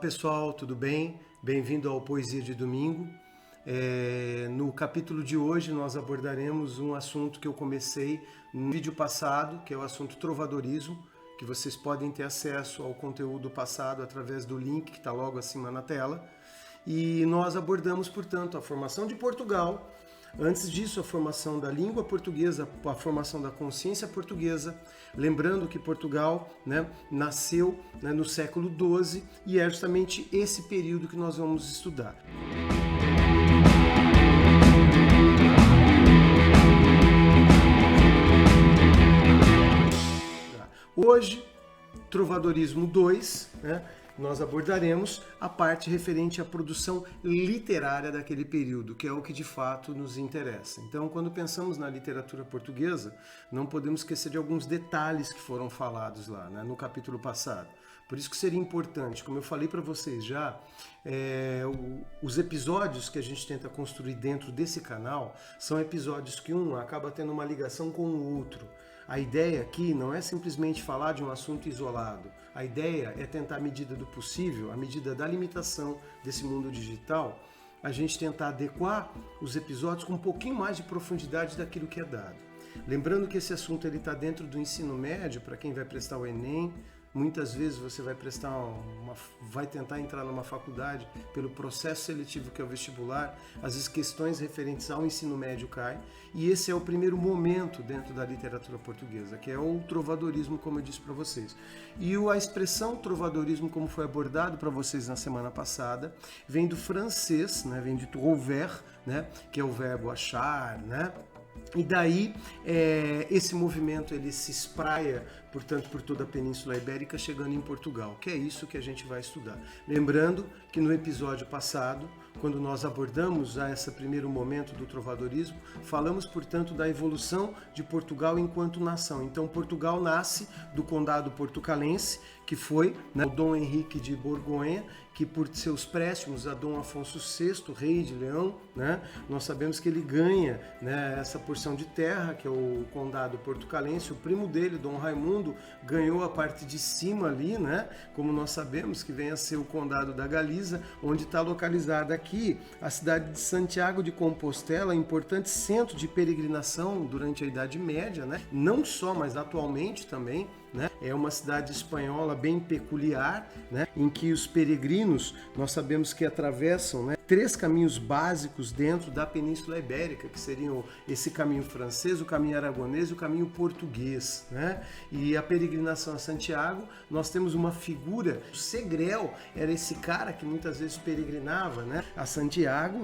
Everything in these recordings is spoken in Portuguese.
pessoal, tudo bem? Bem-vindo ao Poesia de Domingo. No capítulo de hoje nós abordaremos um assunto que eu comecei no vídeo passado, que é o assunto trovadorismo, que vocês podem ter acesso ao conteúdo passado através do link que está logo acima na tela. E nós abordamos, portanto, a formação de Portugal. Antes disso, a formação da língua portuguesa, a formação da consciência portuguesa, lembrando que Portugal nasceu no século XII e é justamente esse período que nós vamos estudar. Hoje, Trovadorismo 2, nós abordaremos a parte referente à produção literária daquele período, que é o que de fato nos interessa. Então, quando pensamos na literatura portuguesa, não podemos esquecer de alguns detalhes que foram falados lá, no capítulo passado. Por isso que seria importante, como eu falei para vocês já, os episódios que a gente tenta construir dentro desse canal são episódios que um acaba tendo uma ligação com o outro. A ideia aqui não é simplesmente falar de um assunto isolado. A ideia é tentar, à medida do possível, à medida da limitação desse mundo digital, a gente tentar adequar os episódios com um pouquinho mais de profundidade daquilo que é dado. Lembrando que esse assunto está dentro do ensino médio, para quem vai prestar o Enem. Muitas vezes você vai tentar entrar numa faculdade pelo processo seletivo que é o vestibular, às vezes questões referentes ao ensino médio caem, e esse é o primeiro momento dentro da literatura portuguesa, que é o trovadorismo, como eu disse para vocês. E a expressão trovadorismo, como foi abordado para vocês na semana passada, vem do francês, vem de trouver, que é o verbo achar, E daí, esse movimento ele se espraia, portanto, por toda a Península Ibérica, chegando em Portugal, que é isso que a gente vai estudar. Lembrando que no episódio passado, quando nós abordamos esse primeiro momento do trovadorismo, falamos, portanto, da evolução de Portugal enquanto nação. Então, Portugal nasce do condado portucalense, que foi o Dom Henrique de Borgonha, que por seus préstimos a Dom Afonso VI, rei de Leão, nós sabemos que ele ganha essa porção de terra, que é o condado portucalense. O primo dele, Dom Raimundo, ganhou a parte de cima ali, como nós sabemos, que vem a ser o condado da Galiza, onde está localizada aqui a cidade de Santiago de Compostela, importante centro de peregrinação durante a Idade Média, não só, mas atualmente também. É uma cidade espanhola bem peculiar, em que os peregrinos, nós sabemos que atravessam 3 caminhos básicos dentro da Península Ibérica, que seriam esse caminho francês, o caminho aragonês e o caminho português. E a peregrinação a Santiago, nós temos uma figura, o Segrel era esse cara que muitas vezes peregrinava a Santiago,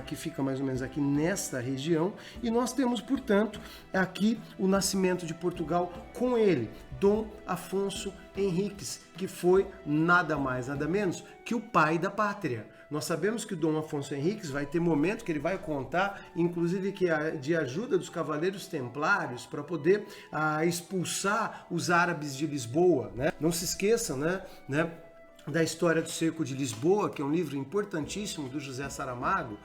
que fica mais ou menos aqui nesta região, e nós temos, portanto, aqui o nascimento de Portugal com ele, Dom Afonso Henriques, que foi nada mais, nada menos que o pai da pátria. Nós sabemos que o Dom Afonso Henriques vai ter momento que ele vai contar, inclusive que de ajuda dos cavaleiros templários para poder expulsar os árabes de Lisboa. Não se esqueçam, da história do Cerco de Lisboa, que é um livro importantíssimo do José Saramago,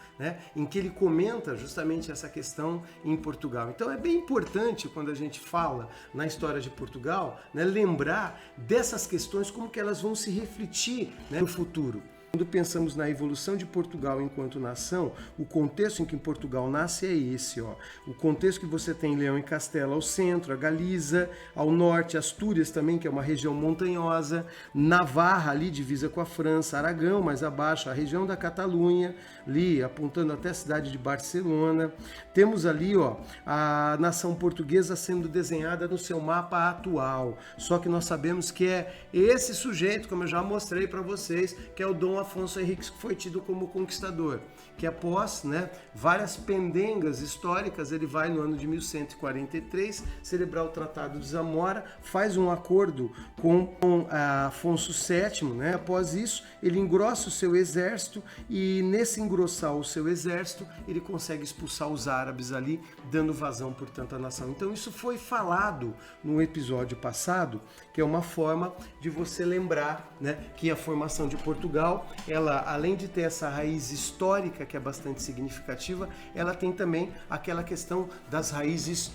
em que ele comenta justamente essa questão em Portugal. Então é bem importante, quando a gente fala na história de Portugal, lembrar dessas questões, como que elas vão se refletir no futuro. Quando pensamos na evolução de Portugal enquanto nação, o contexto em que Portugal nasce é esse. O contexto que você tem Leão e Castela ao centro, a Galiza, ao norte, Astúrias também, que é uma região montanhosa, Navarra, ali divisa com a França, Aragão, mais abaixo, a região da Catalunha, ali apontando até a cidade de Barcelona. Temos ali a nação portuguesa sendo desenhada no seu mapa atual. Só que nós sabemos que é esse sujeito, como eu já mostrei para vocês, que é o Dom Afonso Henriques, que foi tido como conquistador, que após várias pendengas históricas, ele vai no ano de 1143 celebrar o Tratado de Zamora, faz um acordo com Afonso VII, após isso ele engrossa o seu exército e nesse engrossar o seu exército ele consegue expulsar os árabes ali, dando vazão, portanto, à nação. Então isso foi falado no episódio passado, que é uma forma de você lembrar que a formação de Portugal, ela, além de ter essa raiz histórica que é bastante significativa, ela tem também aquela questão das raízes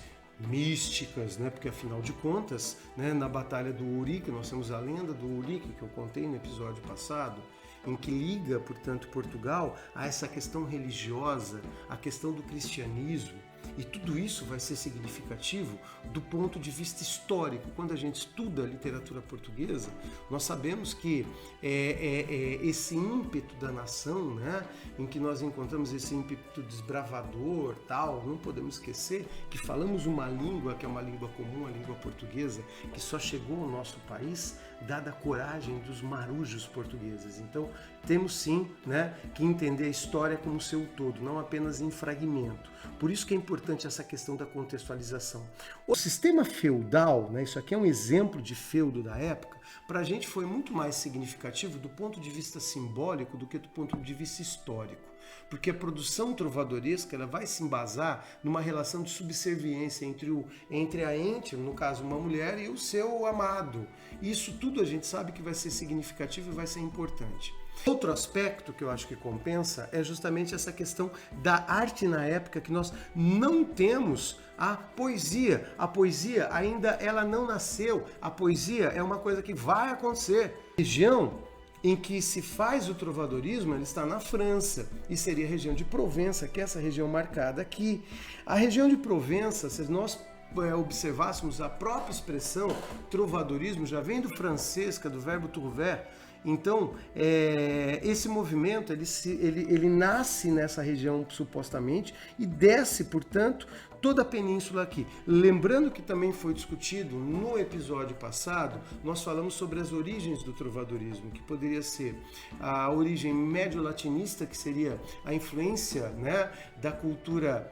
místicas, né? Porque afinal de contas, né, na Batalha do Urique, nós temos a lenda do Urique que eu contei no episódio passado, em que liga, portanto, Portugal a essa questão religiosa, a questão do cristianismo, e tudo isso vai ser significativo do ponto de vista histórico. Quando a gente estuda a literatura portuguesa, nós sabemos que esse ímpeto da nação, né, em que nós encontramos esse ímpeto desbravador, tal, não podemos esquecer que falamos uma língua que é uma língua comum, a língua portuguesa, que só chegou ao nosso país dada a coragem dos marujos portugueses. Então, temos sim, né, que entender a história como seu todo, não apenas em fragmento. Por isso que é importante essa questão da contextualização. O sistema feudal, né, isso aqui é um exemplo de feudo da época, para a gente foi muito mais significativo do ponto de vista simbólico do que do ponto de vista histórico. Porque a produção trovadoresca ela vai se embasar numa relação de subserviência entre a ente, no caso uma mulher, e o seu amado. Isso tudo a gente sabe que vai ser significativo e vai ser importante. Outro aspecto que eu acho que compensa é justamente essa questão da arte na época, que nós não temos a poesia. A poesia ainda ela não nasceu. A poesia é uma coisa que vai acontecer. A região em que se faz o trovadorismo, ele está na França, e seria a região de Provença, que é essa região marcada aqui. A região de Provença, se nós observássemos a própria expressão trovadorismo, já vem do francês, que é do verbo trouver. Então, esse movimento, ele nasce nessa região, supostamente, e desce, portanto, toda a península aqui. Lembrando que também foi discutido no episódio passado, nós falamos sobre as origens do trovadorismo, que poderia ser a origem médio-latinista, que seria a influência, né, da cultura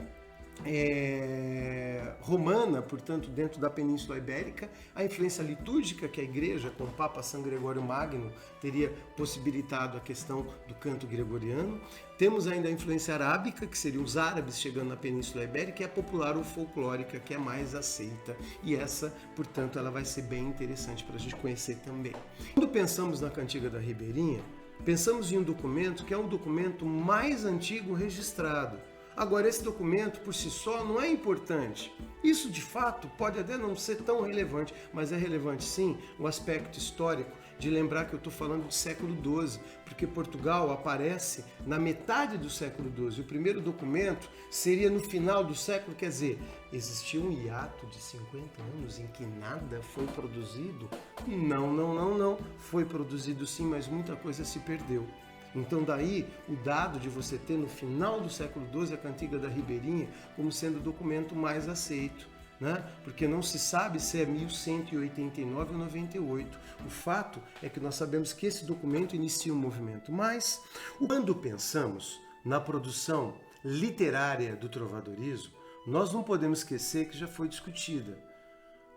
romana, portanto, dentro da Península Ibérica, a influência litúrgica que a Igreja, com o Papa São Gregório Magno, teria possibilitado a questão do canto gregoriano. Temos ainda a influência arábica, que seriam os árabes chegando na Península Ibérica, e a popular ou folclórica, que é mais aceita. E essa, portanto, ela vai ser bem interessante para a gente conhecer também. Quando pensamos na Cantiga da Ribeirinha, pensamos em um documento que é um documento mais antigo registrado. Agora, esse documento por si só não é importante. Isso, de fato, pode até não ser tão relevante, mas é relevante sim o aspecto histórico de lembrar que eu estou falando de século XII, porque Portugal aparece na metade do século XII. O primeiro documento seria no final do século, quer dizer, existiu um hiato de 50 anos em que nada foi produzido? Não. Foi produzido sim, mas muita coisa se perdeu. Então daí o dado de você ter no final do século XII a Cantiga da Ribeirinha como sendo o documento mais aceito, né? Porque não se sabe se é 1189 ou 98. O fato é que nós sabemos que esse documento inicia um movimento. Mas quando pensamos na produção literária do trovadorismo, nós não podemos esquecer que já foi discutida.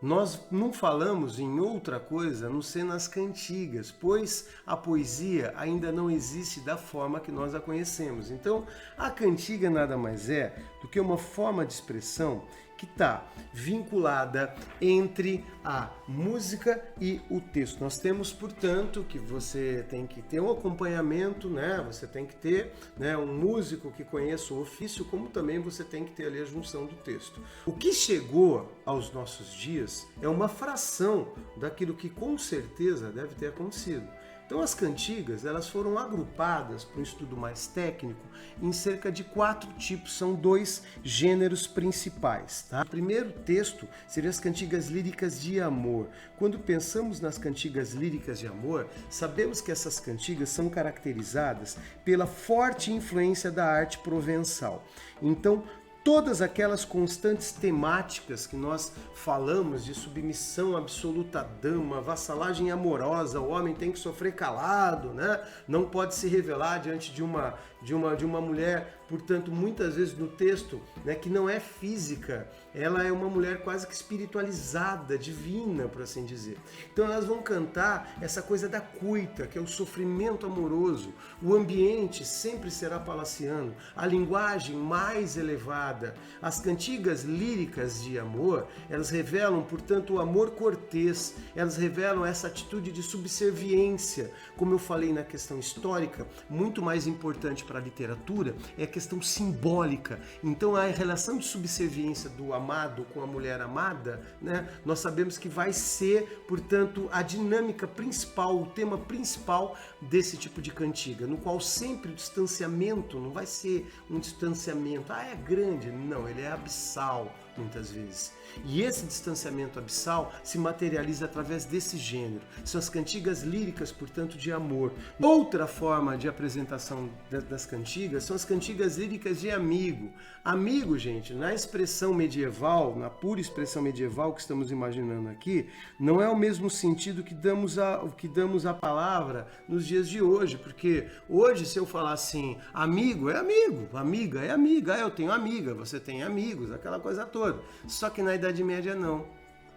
Nós não falamos em outra coisa a não ser nas cantigas, pois a poesia ainda não existe da forma que nós a conhecemos. Então, a cantiga nada mais é do que uma forma de expressão que está vinculada entre a música e o texto. Nós temos, portanto, que você tem que ter um acompanhamento, né? Você tem que ter, né, um músico que conheça o ofício, como também você tem que ter ali a junção do texto. O que chegou aos nossos dias é uma fração daquilo que com certeza deve ter acontecido. Então as cantigas, elas foram agrupadas para um estudo mais técnico em cerca de 4 tipos, são 2 gêneros principais. Tá? O primeiro texto seria as cantigas líricas de amor. Quando pensamos nas cantigas líricas de amor, sabemos que essas cantigas são caracterizadas pela forte influência da arte provençal. Então, todas aquelas constantes temáticas que nós falamos de submissão absoluta à dama, vassalagem amorosa, o homem tem que sofrer calado, né? Não pode se revelar diante de uma mulher, portanto, muitas vezes no texto, né, que não é física, ela é uma mulher quase que espiritualizada, divina, por assim dizer. Então elas vão cantar essa coisa da cuita, que é o sofrimento amoroso. O ambiente sempre será palaciano, a linguagem mais elevada. As cantigas líricas de amor, elas revelam, portanto, o amor cortês, elas revelam essa atitude de subserviência. Como eu falei na questão histórica, muito mais importante para a literatura é questão simbólica. Então a relação de subserviência do amado com a mulher amada, né, nós sabemos que vai ser, portanto, a dinâmica principal, o tema principal desse tipo de cantiga, no qual sempre o distanciamento não vai ser um distanciamento, é grande, não, ele é abissal muitas vezes. E esse distanciamento abissal se materializa através desse gênero. São as cantigas líricas, portanto, de amor. Outra forma de apresentação das cantigas são as cantigas líricas de amigo. Amigo, gente, na expressão medieval, na pura expressão medieval que estamos imaginando aqui, não é o mesmo sentido que damos à palavra nos dias de hoje, porque hoje, se eu falar assim, amigo é amigo, amiga é amiga, eu tenho amiga, você tem amigos, aquela coisa toda. Só que na Idade Média não.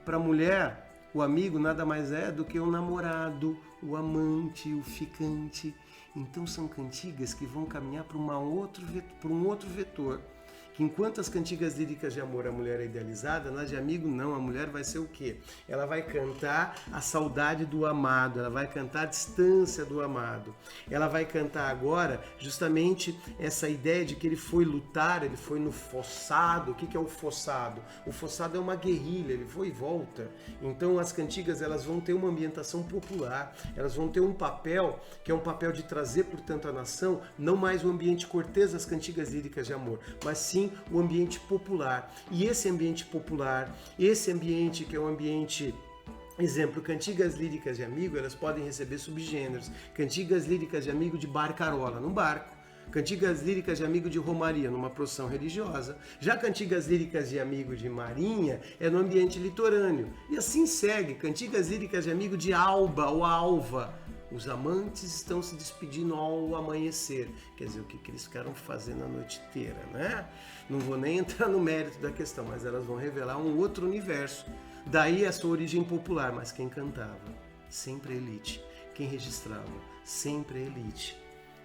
Para a mulher, o amigo nada mais é do que o namorado, o amante, o ficante. Então são cantigas que vão caminhar para um outro vetor. Que enquanto as cantigas líricas de amor a mulher é idealizada, nas de amigo não, a mulher vai ser o quê? Ela vai cantar a saudade do amado, ela vai cantar a distância do amado. Ela vai cantar agora justamente essa ideia de que ele foi lutar, ele foi no fossado. O que é o fossado? O fossado é uma guerrilha, ele foi e volta. Então as cantigas elas vão ter uma ambientação popular, elas vão ter um papel, que é um papel de trazer, portanto, a nação, não mais o ambiente cortês das cantigas líricas de amor, mas sim o ambiente popular. E esse ambiente popular, esse ambiente que é um ambiente... Exemplo, cantigas líricas de amigo, elas podem receber subgêneros. Cantigas líricas de amigo de barcarola, num barco. Cantigas líricas de amigo de romaria, numa procissão religiosa. Já cantigas líricas de amigo de marinha é no ambiente litorâneo. E assim segue, cantigas líricas de amigo de alba ou alva. Os amantes estão se despedindo ao amanhecer. Quer dizer, o que eles ficaram fazendo a noite inteira, né? Não vou nem entrar no mérito da questão, mas elas vão revelar um outro universo. Daí a sua origem popular, mas quem cantava? Sempre a elite. Quem registrava? Sempre a elite.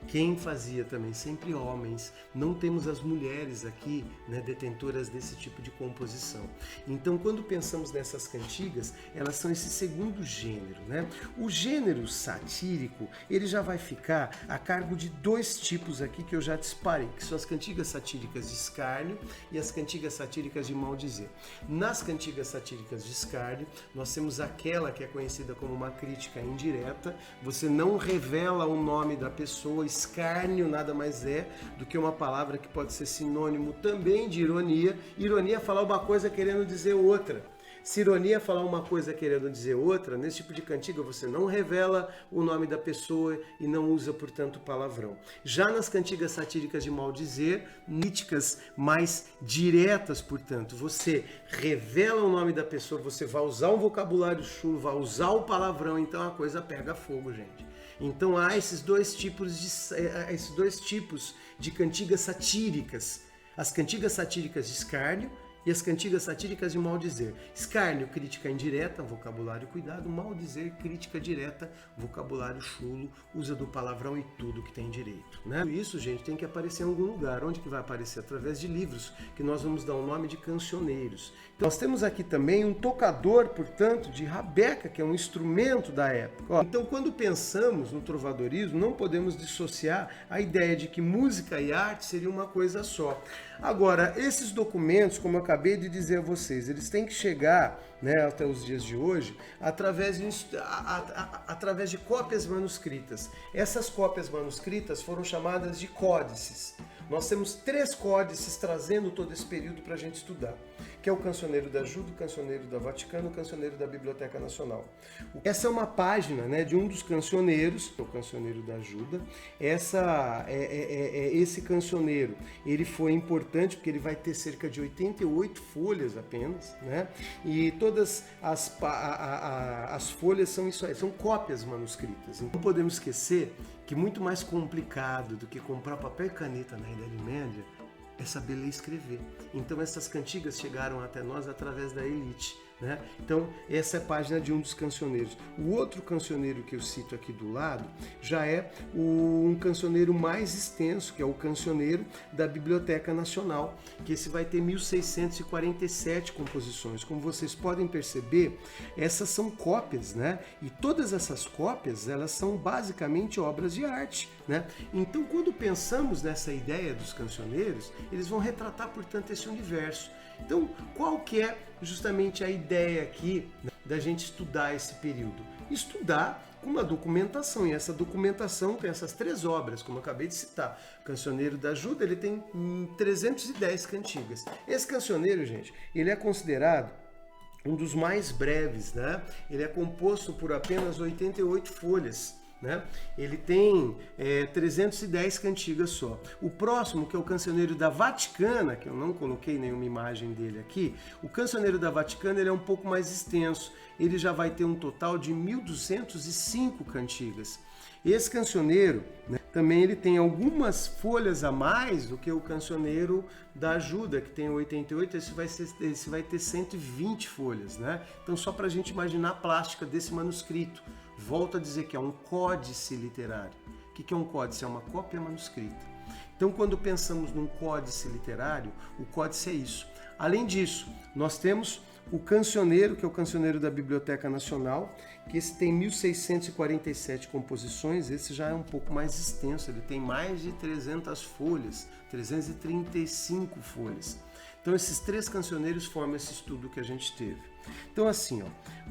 Quem fazia também? Sempre homens. Não temos as mulheres aqui, né, detentoras desse tipo de composição. Então, quando pensamos nessas cantigas, elas são esse segundo gênero, né? O gênero satírico, ele já vai ficar a cargo de dois tipos aqui que eu já disparei, que são as cantigas satíricas de escárnio e as cantigas satíricas de maldizer. Nas cantigas satíricas de escárnio, nós temos aquela que é conhecida como uma crítica indireta. Você não revela o nome da pessoa. Escárnio nada mais é do que uma palavra que pode ser sinônimo também de ironia. Ironia é falar uma coisa querendo dizer outra. Se ironia é falar uma coisa querendo dizer outra, nesse tipo de cantiga você não revela o nome da pessoa e não usa, portanto, palavrão. Já nas cantigas satíricas de maldizer, críticas mais diretas, portanto, você revela o nome da pessoa, você vai usar um vocabulário chulo, vai usar o palavrão, então a coisa pega fogo, gente. Então há esses dois tipos de cantigas satíricas. As cantigas satíricas de escárnio e as cantigas satíricas de maldizer. Escárnio, crítica indireta, vocabulário cuidado. Maldizer, crítica direta, vocabulário chulo, usa do palavrão e tudo que tem direito, né? Isso, gente, tem que aparecer em algum lugar. Onde que vai aparecer? Através de livros, que nós vamos dar o nome de cancioneiros. Então, nós temos aqui também um tocador, portanto, de rabeca, que é um instrumento da época. Então, quando pensamos no trovadorismo, não podemos dissociar a ideia de que música e arte seria uma coisa só. Agora, esses documentos, como eu acabei de dizer a vocês, eles têm que chegar, né, até os dias de hoje através de cópias manuscritas. Essas cópias manuscritas foram chamadas de códices. Nós temos 3 códices trazendo todo esse período para a gente estudar, que é o Cancioneiro da Ajuda, o Cancioneiro da Vaticano, o Cancioneiro da Biblioteca Nacional. Essa é uma página, né, de um dos cancioneiros, o Cancioneiro da Ajuda. Esse cancioneiro, ele foi importante porque ele vai ter cerca de 88 folhas apenas, né? E todas as folhas são isso aí, são cópias manuscritas. Então, não podemos esquecer que muito mais complicado do que comprar papel e caneta na Idade Média é saber ler e escrever. Então essas cantigas chegaram até nós através da elite, né? Então, essa é a página de um dos cancioneiros. O outro cancioneiro que eu cito aqui do lado já é um cancioneiro mais extenso, que é o cancioneiro da Biblioteca Nacional, que esse vai ter 1647 composições. Como vocês podem perceber, essas são cópias, né? E todas essas cópias, elas são basicamente obras de arte, né? Então, quando pensamos nessa ideia dos cancioneiros, eles vão retratar, portanto, esse universo. Então, qual que é justamente a ideia aqui, né, da gente estudar esse período? Estudar com uma documentação, e essa documentação tem essas 3 obras, como eu acabei de citar. O Cancioneiro da Ajuda, ele tem 310 cantigas. Esse cancioneiro, gente, ele é considerado um dos mais breves, né? Ele é composto por apenas 88 folhas. Né? Ele tem 310 cantigas só. O próximo, que é o Cancioneiro da Vaticana, que eu não coloquei nenhuma imagem dele aqui, o Cancioneiro da Vaticana ele é um pouco mais extenso. Ele já vai ter um total de 1205 cantigas. Esse cancioneiro, né, também ele tem algumas folhas a mais do que o Cancioneiro da Ajuda, que tem 88, esse vai ter 120 folhas. Né? Então, só para a gente imaginar a plástica desse manuscrito. Volto a dizer que é um códice literário. O que é um códice? É uma cópia manuscrita. Então, quando pensamos num códice literário, o códice é isso. Além disso, nós temos o cancioneiro, que é o cancioneiro da Biblioteca Nacional, que esse tem 1647 composições, esse já é um pouco mais extenso, ele tem mais de 300 folhas, 335 folhas. Então, esses 3 cancioneiros formam esse estudo que a gente teve. Então, assim,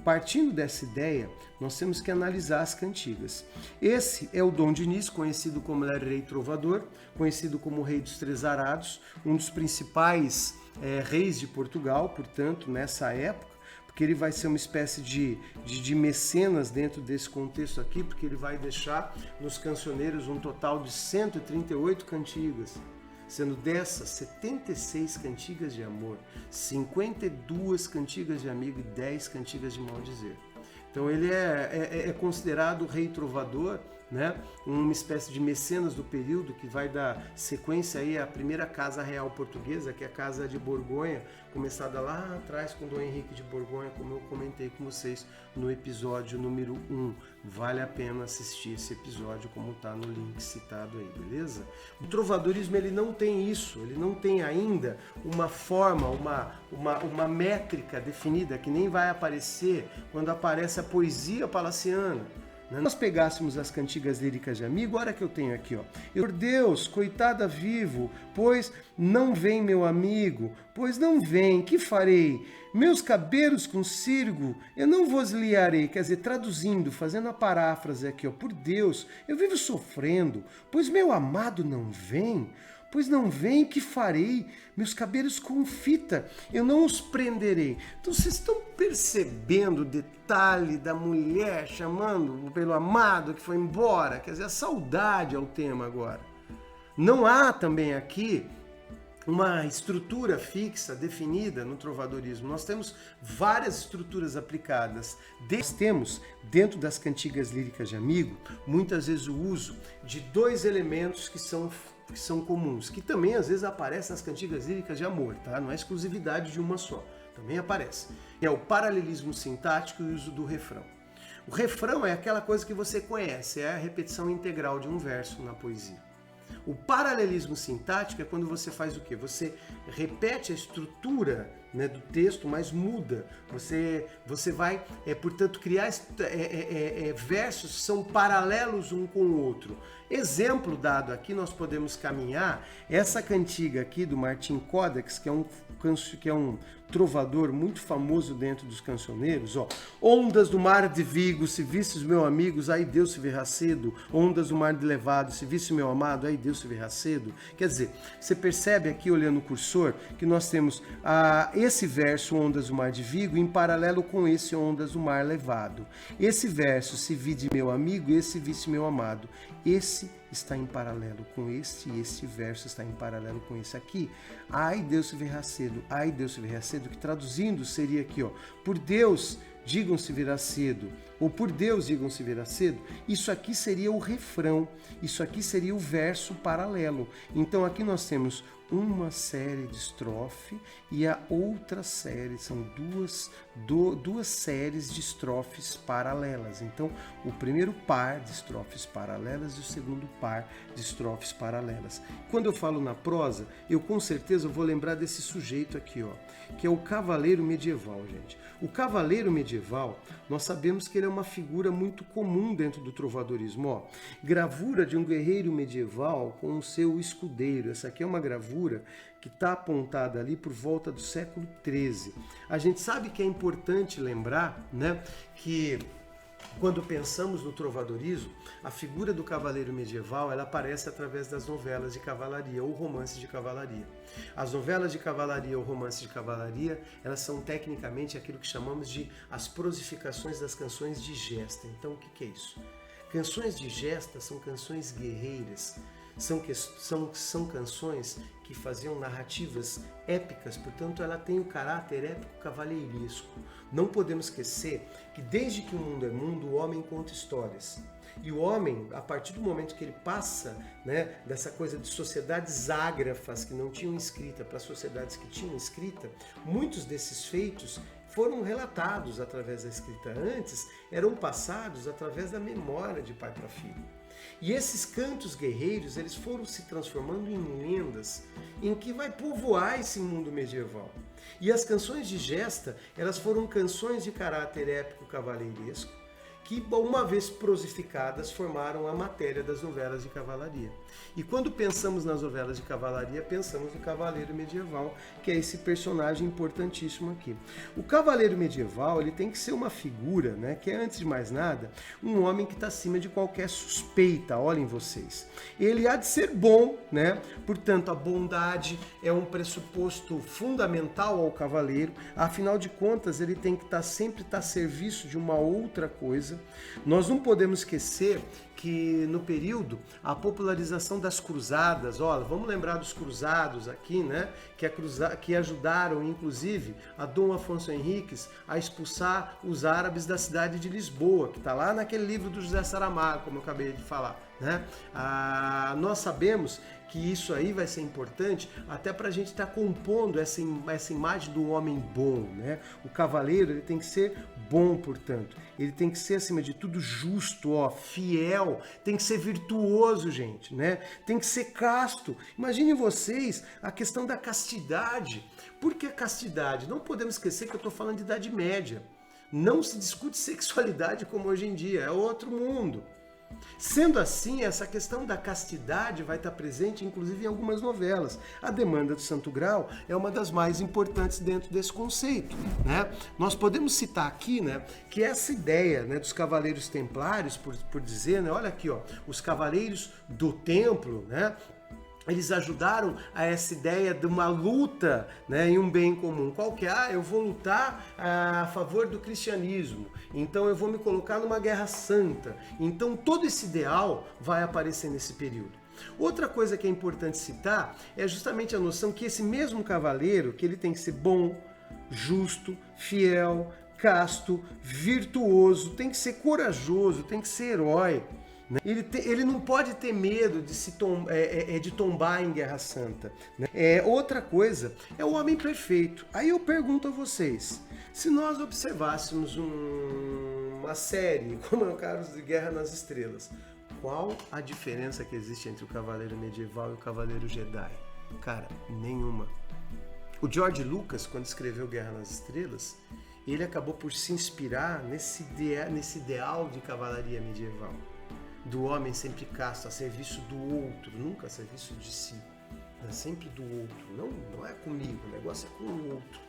partindo dessa ideia, nós temos que analisar as cantigas. Esse é o Dom Dinis, conhecido como Rei Trovador, conhecido como Rei dos Três Arados, um dos principais reis de Portugal, portanto, nessa época, porque ele vai ser uma espécie de mecenas dentro desse contexto aqui, porque ele vai deixar nos cancioneiros um total de 138 cantigas. Sendo dessas 76 cantigas de amor, 52 cantigas de amigo e 10 cantigas de maldizer. Então ele é considerado o rei trovador, né? Uma espécie de mecenas do período que vai dar sequência aí à primeira casa real portuguesa, que é a Casa de Borgonha, começada lá atrás com Dom Henrique de Borgonha, como eu comentei com vocês no episódio número 1. Vale a pena assistir esse episódio, como está no link citado aí, beleza? O trovadorismo ele não tem isso, ele não tem ainda uma forma, uma métrica definida, que nem vai aparecer quando aparece a poesia palaciana. Se nós pegássemos as cantigas líricas de amigo, olha que eu tenho aqui, ó. Por Deus, coitada vivo, pois não vem meu amigo, pois não vem, que farei? Meus cabelos com cirgo, eu não vos liarei. Quer dizer, traduzindo, fazendo a paráfrase aqui, ó. Por Deus, eu vivo sofrendo, pois meu amado não vem. Pois não vem, que farei? Meus cabelos com fita, eu não os prenderei. Então vocês estão percebendo o detalhe da mulher chamando pelo amado que foi embora? Quer dizer, a saudade é o tema agora. Não há também aqui uma estrutura fixa, definida no trovadorismo. Nós temos várias estruturas aplicadas. Nós temos, dentro das cantigas líricas de amigo, muitas vezes o uso de 2 elementos que são comuns, que também às vezes aparecem nas cantigas líricas de amor, tá? Não é exclusividade de uma só, também aparece. É o paralelismo sintático e o uso do refrão. O refrão é aquela coisa que você conhece, é a repetição integral de um verso na poesia. O paralelismo sintático é quando você faz o quê? Você repete a estrutura, né, do texto, mas muda. Você vai, portanto, criar versos que são paralelos um com o outro. Exemplo dado aqui, nós podemos caminhar essa cantiga aqui do Martim Codex, que é um trovador muito famoso dentro dos cancioneiros, ó. Ondas do mar de Vigo, se visses meu amigos, aí Deus se verá cedo. Ondas do mar de Levado, se visse meu amado, aí Deus se verá cedo. Quer dizer, você percebe aqui, olhando o cursor, que nós temos esse verso, Ondas do mar de Vigo, em paralelo com esse Ondas do mar Levado. Esse verso, se vide meu amigo, esse visse meu amado. Esse está em paralelo com esse, e esse verso está em paralelo com esse aqui. Ai, Deus se verá cedo, ai, Deus se verá cedo, que traduzindo seria aqui, ó, por Deus, digam-se virá cedo, ou por Deus, digam-se virá cedo. Isso aqui seria o refrão, isso aqui seria o verso paralelo. Então aqui nós temos uma série de estrofe e a outra série, são duas séries de estrofes paralelas. Então, o primeiro par de estrofes paralelas e o segundo par de estrofes paralelas. Quando eu falo na prosa, eu com certeza vou lembrar desse sujeito aqui, ó, que é o cavaleiro medieval, gente. O cavaleiro medieval, nós sabemos que ele é uma figura muito comum dentro do trovadorismo. Ó, gravura de um guerreiro medieval com o seu escudeiro. Essa aqui é uma gravura que está apontada ali por volta do século XIII. A gente sabe que é importante lembrar, né, que quando pensamos no trovadorismo, a figura do cavaleiro medieval ela aparece através das novelas de cavalaria ou romances de cavalaria. As novelas de cavalaria ou romances de cavalaria, elas são tecnicamente aquilo que chamamos de as prosificações das canções de gesta. Então, o que é isso? Canções de gesta são canções guerreiras, são canções que faziam narrativas épicas, portanto ela tem o caráter épico cavalheiresco. Não podemos esquecer que desde que o mundo é mundo, o homem conta histórias. E o homem, a partir do momento que ele passa, né, dessa coisa de sociedades ágrafas que não tinham escrita para sociedades que tinham escrita, muitos desses feitos foram relatados através da escrita. Antes eram passados através da memória de pai para filho. E esses cantos guerreiros, eles foram se transformando em lendas, em que vai povoar esse mundo medieval. E as canções de gesta, elas foram canções de caráter épico cavalheiresco, que, uma vez prosificadas, formaram a matéria das novelas de cavalaria. E quando pensamos nas novelas de cavalaria, pensamos no cavaleiro medieval, que é esse personagem importantíssimo aqui. O cavaleiro medieval, ele tem que ser uma figura, né, que é, antes de mais nada, um homem que está acima de qualquer suspeita, olhem vocês. Ele há de ser bom, né? Portanto, a bondade é um pressuposto fundamental ao cavaleiro, afinal de contas, ele tem que sempre estar a serviço de uma outra coisa. Nós não podemos esquecer que no período, a popularização das cruzadas, olha, vamos lembrar dos cruzados aqui, né? Que ajudaram, inclusive, a Dom Afonso Henriques a expulsar os árabes da cidade de Lisboa, que está lá naquele livro do José Saramago, como eu acabei de falar, né? Nós sabemos que isso aí vai ser importante até para a gente estar compondo essa imagem do homem bom, né? O cavaleiro, ele tem que ser bom, portanto. Ele tem que ser, acima de tudo, justo, ó, fiel, tem que ser virtuoso, gente, né? Tem que ser casto. Imaginem vocês a questão da castidade. Por que castidade? Não podemos esquecer que eu estou falando de Idade Média. Não se discute sexualidade como hoje em dia, é outro mundo. Sendo assim, essa questão da castidade vai estar presente, inclusive, em algumas novelas. A Demanda do Santo Grau é uma das mais importantes dentro desse conceito, né? Nós podemos citar aqui, né, que essa ideia, né, dos cavaleiros templários, por dizer, né, olha aqui, ó, os cavaleiros do templo, né? Eles ajudaram a essa ideia de uma luta, né, em um bem comum. Qual que é? Eu vou lutar a favor do cristianismo, então eu vou me colocar numa guerra santa. Então todo esse ideal vai aparecer nesse período. Outra coisa que é importante citar é justamente a noção que esse mesmo cavaleiro, que ele tem que ser bom, justo, fiel, casto, virtuoso, tem que ser corajoso, tem que ser herói. Ele não pode ter medo de tombar em guerra santa. Né? Outra coisa é o homem perfeito. Aí eu pergunto a vocês, se nós observássemos uma série, como é o caso de Guerra nas Estrelas, qual a diferença que existe entre o cavaleiro medieval e o cavaleiro Jedi? Cara, nenhuma. O George Lucas, quando escreveu Guerra nas Estrelas, ele acabou por se inspirar nesse ideal de cavalaria medieval. Do homem sempre casto, a serviço do outro, nunca a serviço de si. É sempre do outro, não é comigo, o negócio é com o outro.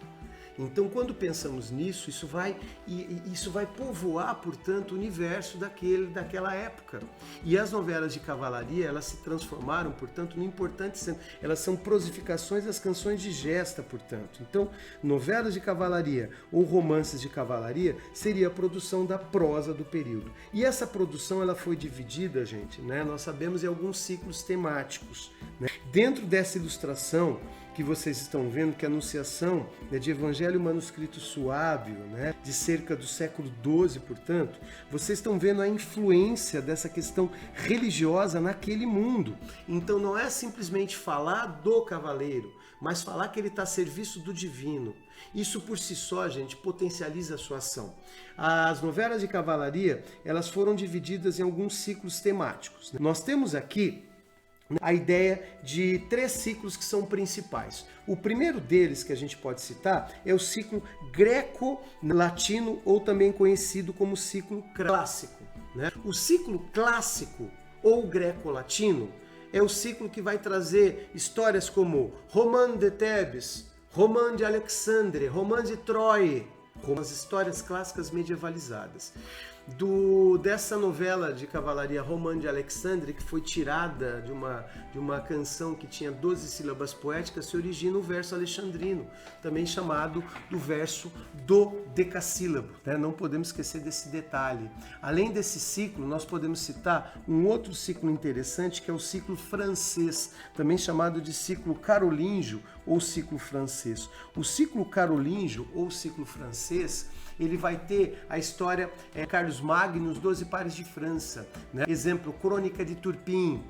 Então, quando pensamos nisso, isso vai povoar, portanto, o universo daquela época. E as novelas de cavalaria, elas se transformaram, portanto, no importante, elas são prosificações das canções de gesta, portanto. Então, novelas de cavalaria ou romances de cavalaria seria a produção da prosa do período. E essa produção, ela foi dividida, gente, né? Nós sabemos, em alguns ciclos temáticos. Né? Dentro dessa ilustração que vocês estão vendo, que é a Anunciação, né, de Evangelho Manuscrito Suábio, né, de cerca do século XII, portanto, vocês estão vendo a influência dessa questão religiosa naquele mundo. Então não é simplesmente falar do cavaleiro, mas falar que ele está a serviço do divino. Isso por si só, gente, potencializa a sua ação. As novelas de cavalaria, elas foram divididas em alguns ciclos temáticos. Nós temos aqui a ideia de 3 ciclos que são principais. O primeiro deles que a gente pode citar é o ciclo greco-latino, ou também conhecido como ciclo clássico, né? O ciclo clássico ou greco-latino é o ciclo que vai trazer histórias como Roman de Tebes, Roman de Alexandre, Roman de Troia, como as histórias clássicas medievalizadas. Dessa novela de cavalaria Roman de Alexandre, que foi tirada de uma canção que tinha 12 sílabas poéticas, se origina o verso alexandrino, também chamado do verso do decassílabo, né? Não podemos esquecer desse detalhe. Além desse ciclo, nós podemos citar um outro ciclo interessante, que é o ciclo francês, também chamado de ciclo carolíngio ou ciclo francês. O ciclo carolíngio ou ciclo francês, ele vai ter a história Carlos Magno, os 12 pares de França, né? Exemplo, Crônica de Turpin,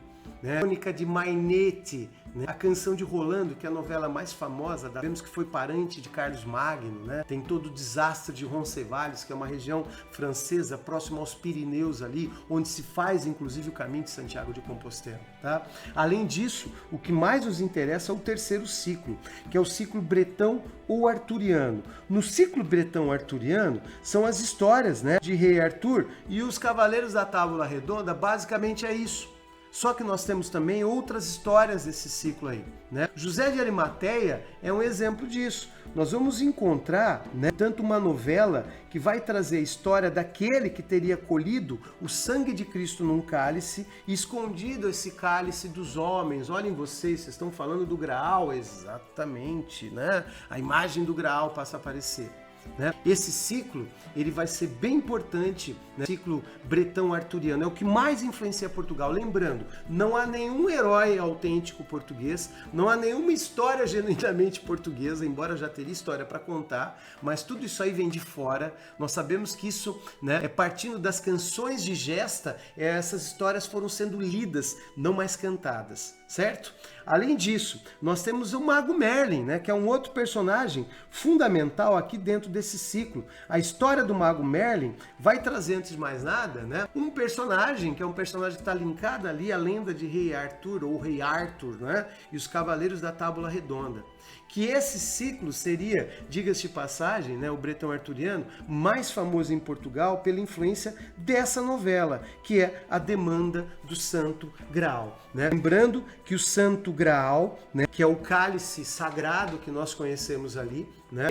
né? Crônica de Marinette, né? A Canção de Rolando, que é a novela mais famosa, sabemos que foi parente de Carlos Magno, né? Tem todo o desastre de Roncesvalles, que é uma região francesa próxima aos Pirineus ali, onde se faz inclusive o caminho de Santiago de Compostela, tá? Além disso, o que mais nos interessa é o terceiro ciclo, que é o ciclo bretão ou arturiano. No ciclo bretão arturiano são as histórias, né, de Rei Arthur e os Cavaleiros da Tábua Redonda, basicamente é isso. Só que nós temos também outras histórias desse ciclo aí, né? José de Arimateia é um exemplo disso. Nós vamos encontrar, né, tanto uma novela que vai trazer a história daquele que teria colhido o sangue de Cristo num cálice e escondido esse cálice dos homens. Olhem vocês estão falando do Graal, exatamente, né? A imagem do Graal passa a aparecer, né? Esse ciclo ele vai ser bem importante, né? Ciclo bretão arturiano é o que mais influencia Portugal. Lembrando, não há nenhum herói autêntico português, não há nenhuma história genuinamente portuguesa, embora já teria história para contar, mas tudo isso aí vem de fora. Nós sabemos que isso, né, é partindo das canções de gesta, essas histórias foram sendo lidas, não mais cantadas, certo? Além disso, nós temos o Mago Merlin, né, que é um outro personagem fundamental aqui dentro desse ciclo. A história do Mago Merlin vai trazer, antes de mais nada, né, um personagem que é um personagem que está linkado ali à lenda de Rei Arthur, ou Rei Arthur, né, e os Cavaleiros da Tábua Redonda. Que esse ciclo seria, diga-se de passagem, né, o bretão arturiano, mais famoso em Portugal pela influência dessa novela, que é a Demanda do Santo Graal, né? Lembrando que o Santo Graal, né, que é o cálice sagrado que nós conhecemos ali, né,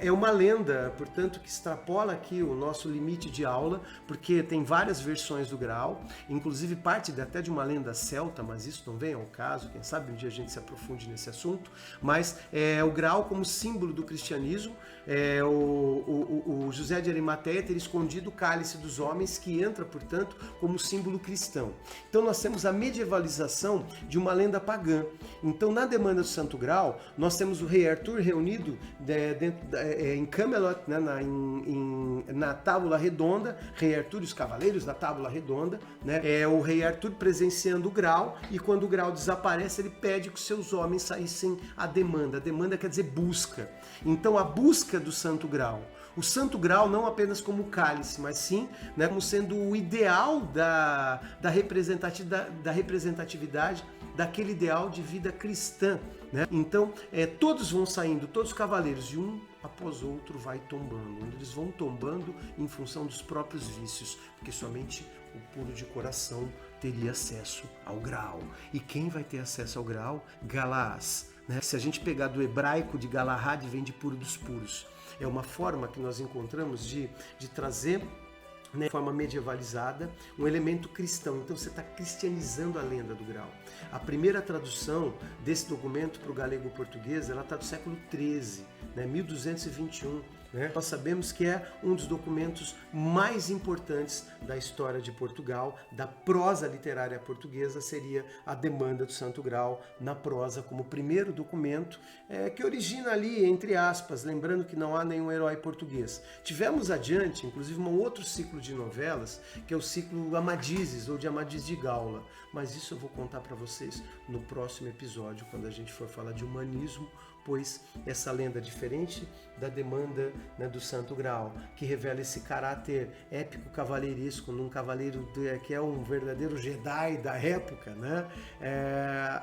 é uma lenda, portanto, que extrapola aqui o nosso limite de aula, porque tem várias versões do Graal, inclusive parte até de uma lenda celta, mas isso não vem ao caso, quem sabe um dia a gente se aprofunde nesse assunto, mas o Graal como símbolo do cristianismo, o José de Arimateia ter escondido o cálice dos homens, que entra, portanto, como símbolo cristão. Então nós temos a medievalização de uma lenda pagã. Então na Demanda do Santo Graal, nós temos o Rei Arthur reunido em Camelot, né, na Tábua Redonda, Rei Arthur e os Cavaleiros da Tábua Redonda, né, o Rei Arthur presenciando o Graal, e quando o Graal desaparece, ele pede que os seus homens saíssem à demanda. A demanda quer dizer busca. Então a busca do Santo Graal. O Santo Graal não apenas como cálice, mas sim, né, como sendo o ideal da representatividade daquele ideal de vida cristã, né? Então, todos vão saindo, todos os cavaleiros, e um após outro vai tombando. Eles vão tombando em função dos próprios vícios, porque somente o puro de coração teria acesso ao Graal. E quem vai ter acesso ao Graal? Galahs, né? Se a gente pegar do hebraico de Galahad, vem de puro dos puros. É uma forma que nós encontramos de trazer, né, de forma medievalizada, um elemento cristão. Então você está cristianizando a lenda do Graal. A primeira tradução desse documento para o galego-português, ela está do século XIII, né, 1221. né? Nós sabemos que é um dos documentos mais importantes da história de Portugal, da prosa literária portuguesa, seria a Demanda do Santo Grau na prosa como primeiro documento que origina ali, entre aspas, lembrando que não há nenhum herói português. Tivemos adiante, inclusive, um outro ciclo de novelas, que é o ciclo Amadizes, ou de Amadis de Gaula, mas isso eu vou contar para vocês no próximo episódio, quando a gente for falar de humanismo, pois essa lenda, diferente da Demanda, né, do Santo Graal, que revela esse caráter épico cavaleiresco num cavaleiro que é um verdadeiro Jedi da época, né?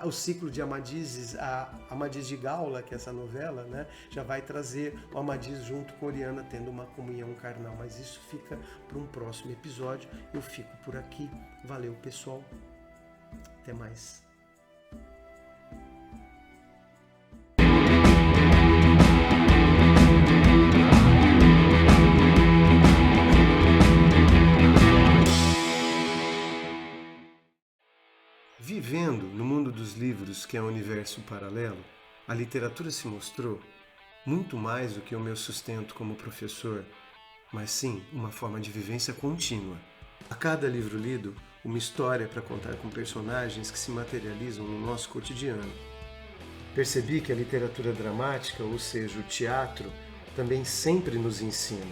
O ciclo de Amadizes, a Amadis de Gaula, que é essa novela, né, já vai trazer o Amadis junto com Oriana tendo uma comunhão carnal, mas isso fica para um próximo episódio. Eu fico por aqui. Valeu, pessoal. Até mais. Vivendo no mundo dos livros, que é um universo paralelo, a literatura se mostrou muito mais do que o meu sustento como professor, mas sim uma forma de vivência contínua. A cada livro lido, uma história para contar com personagens que se materializam no nosso cotidiano. Percebi que a literatura dramática, ou seja, o teatro, também sempre nos ensina.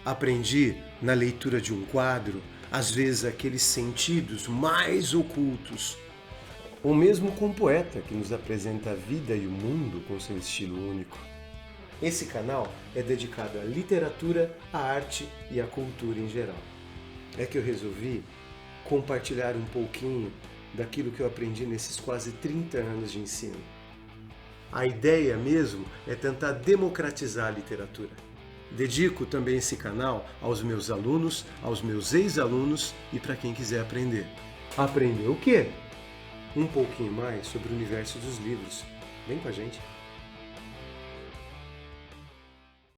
Aprendi, na leitura de um quadro, às vezes aqueles sentidos mais ocultos, ou mesmo com um poeta que nos apresenta a vida e o mundo com seu estilo único. Esse canal é dedicado à literatura, à arte e à cultura em geral. É que eu resolvi compartilhar um pouquinho daquilo que eu aprendi nesses quase 30 anos de ensino. A ideia mesmo é tentar democratizar a literatura. Dedico também esse canal aos meus alunos, aos meus ex-alunos e para quem quiser aprender. Aprender o quê? Um pouquinho mais sobre o universo dos livros. Vem com a gente!